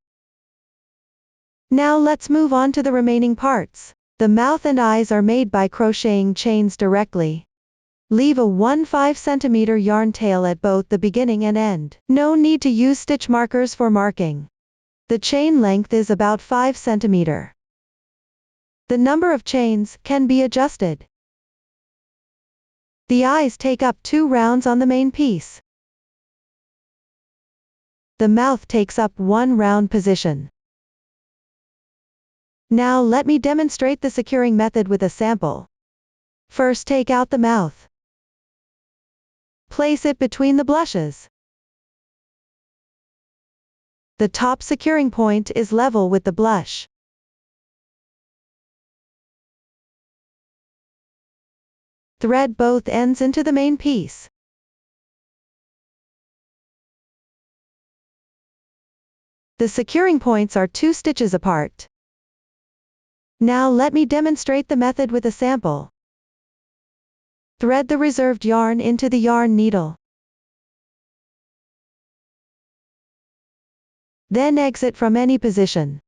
Now let's move on to the remaining parts. The mouth and eyes are made by crocheting chains directly. Leave a 1/5 cm yarn tail at both the beginning and end. No need to use stitch markers for marking. The chain length is about 5 cm. The number of chains can be adjusted. The eyes take up 2 rounds on the main piece. The mouth takes up 1 round position. Now let me demonstrate the securing method with a sample. First, take out the mouth. Place it between the blushes. The top securing point is level with the blush. Thread both ends into the main piece. The securing points are 2 stitches apart. Now let me demonstrate the method with a sample. Thread the reserved yarn into the yarn needle. Then exit from any position.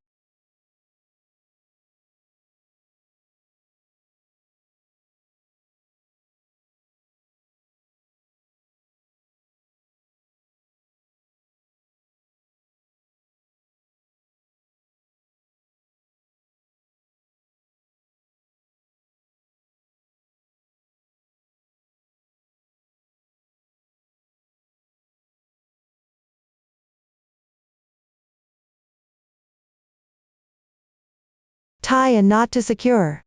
Tie a knot to secure.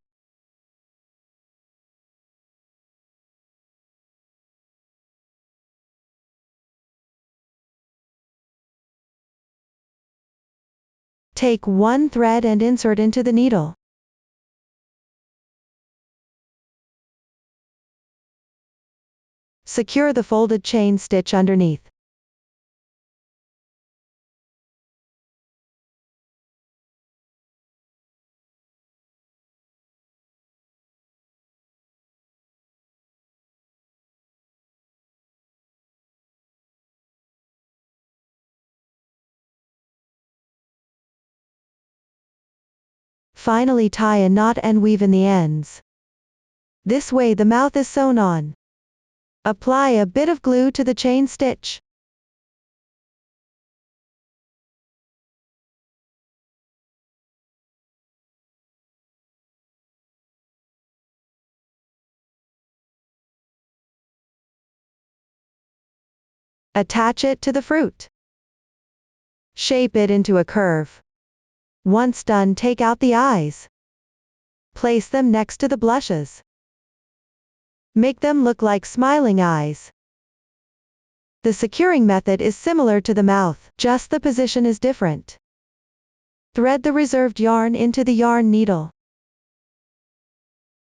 Take 1 thread and insert into the needle. Secure the folded chain stitch underneath. Finally, tie a knot and weave in the ends. This way the mouth is sewn on. Apply a bit of glue to the chain stitch. Attach it to the fruit. Shape it into a curve. Once done, take out the eyes. Place them next to the blushes. Make them look like smiling eyes. The securing method is similar to the mouth, just the position is different. Thread the reserved yarn into the yarn needle.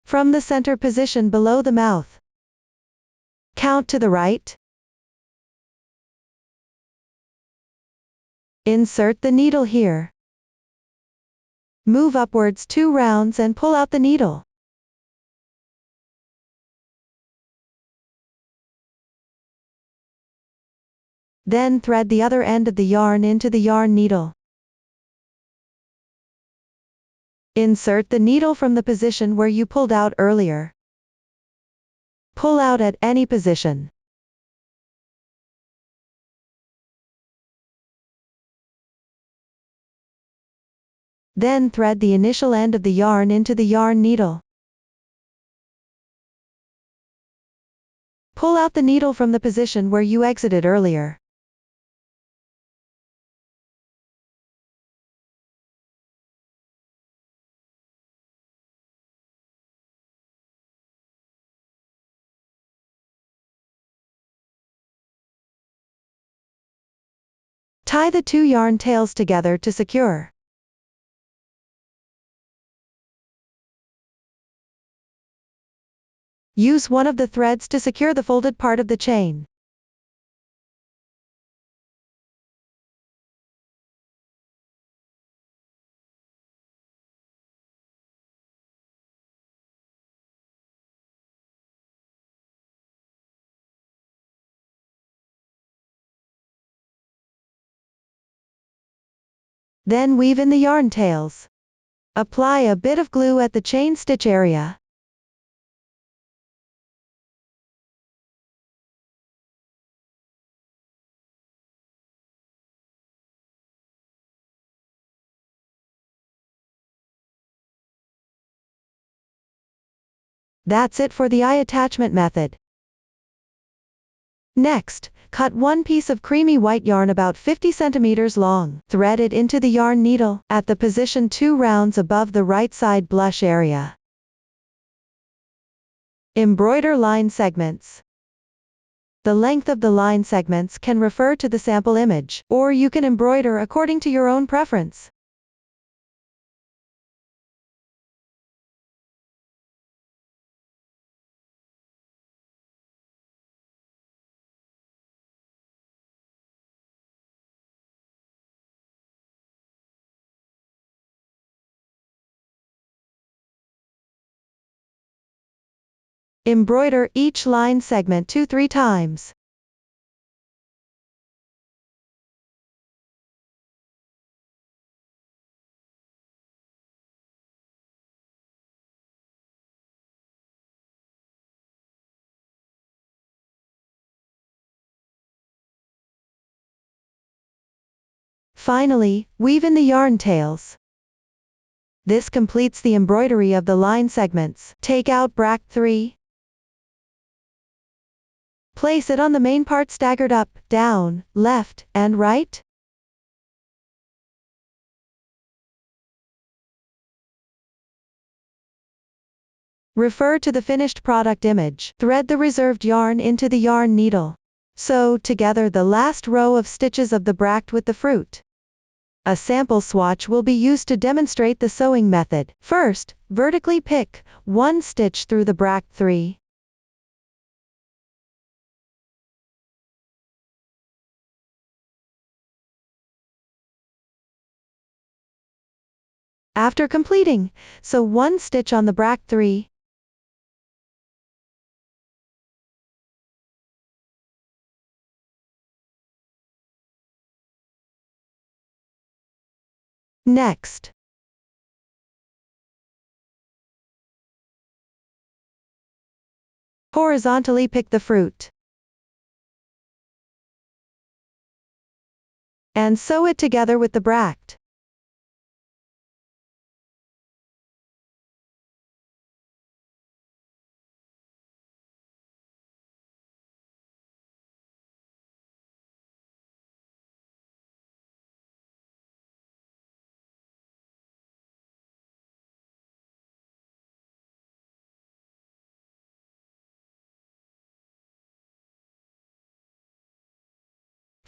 From the center position below the mouth. Count to the right. Insert the needle here. Move upwards 2 rounds and pull out the needle. Then thread the other end of the yarn into the yarn needle. Insert the needle from the position where you pulled out earlier. Pull out at any position. Then thread the initial end of the yarn into the yarn needle. Pull out the needle from the position where you exited earlier. Tie the 2 yarn tails together to secure. Use one of the threads to secure the folded part of the chain. Then weave in the yarn tails. Apply a bit of glue at the chain stitch area. That's it for the eye attachment method. Next, cut one piece of creamy white yarn about 50 centimeters long. Thread it into the yarn needle, at the position 2 rounds above the right side blush area. Embroider line segments. The length of the line segments can refer to the sample image, or you can embroider according to your own preference. Embroider each line segment 2-3 times. Finally, weave in the yarn tails. This completes the embroidery of the line segments. Take out Bract 3. Place it on the main part staggered up, down, left, and right. Refer to the finished product image. Thread the reserved yarn into the yarn needle. Sew together the last row of stitches of the bract with the fruit. A sample swatch will be used to demonstrate the sewing method. First, vertically pick one stitch through the Bract 3. After completing, sew one stitch on the Bract 3. Next, horizontally pick the fruit and sew it together with the bract.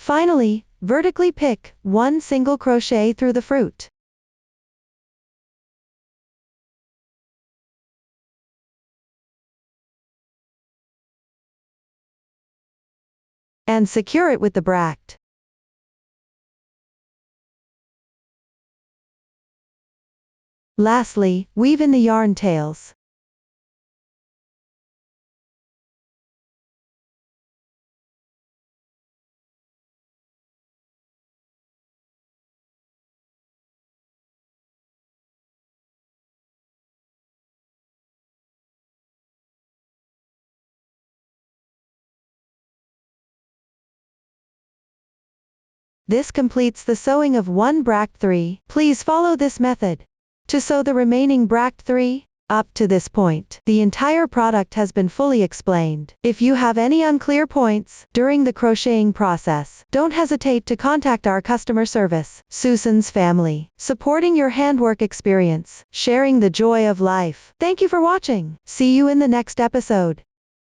Finally, vertically pick one single crochet through the fruit. And secure it with the bract. Lastly, weave in the yarn tails. This completes the sewing of one Bract 3. Please follow this method to sew the remaining Bract 3. Up to this point, the entire product has been fully explained. If you have any unclear points during the crocheting process, don't hesitate to contact our customer service. Susan's Family, supporting your handwork experience, sharing the joy of life. Thank you for watching. See you in the next episode.